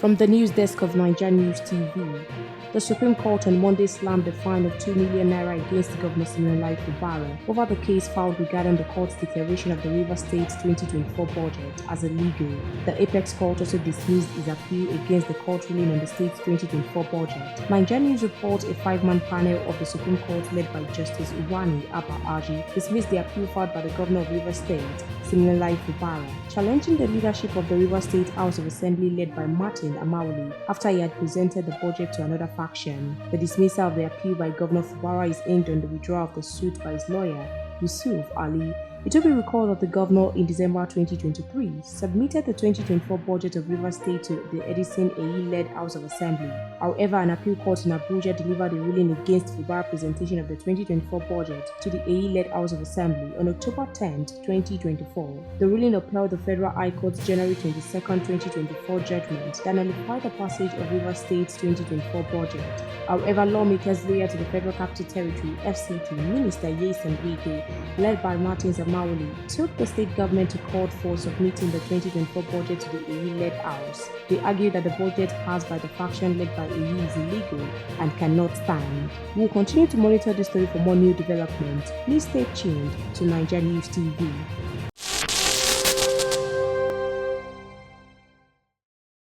From the news desk of NaijaNews TV, the Supreme Court on Monday slammed a fine of 2 million naira against the Governor Fubara over the case filed regarding the court's declaration of the Rivers State's 2024 budget as illegal. The Apex Court also dismissed his appeal against the court ruling on the state's 2024 budget. NaijaNews reports a 5-man panel of the Supreme Court led by Justice Uwani Abba-Aji dismissed the appeal filed by the Governor of Rivers State, Fubara, challenging the leadership of the Rivers State House of Assembly led by Martin Amawali after he had presented the budget to another faction. The dismissal of the appeal by Governor Fubara is aimed on the withdrawal of the suit by his lawyer, Yusuf Ali. It will be recalled that the governor in December 2023 submitted the 2024 budget of Rivers State to the Edison AE-led House of Assembly. However, an appeal court in Abuja delivered a ruling against Fubara's presentation of the 2024 budget to the AE-led House of Assembly on October 10, 2024. The ruling upheld the Federal High Court's January 22, 2024 judgment that nullified the passage of Rivers State's 2024 budget. However, lawmakers loyal to the Federal Capital Territory (FCT) Minister Nyesom Wike, led by Martin Amawali, took the state government to court for submitting the 2024 budget to the AE-led House. They argued that the budget passed by the faction led by AE is illegal and cannot stand. We will continue to monitor this story for more new developments. Please stay tuned to NaijaNews TV.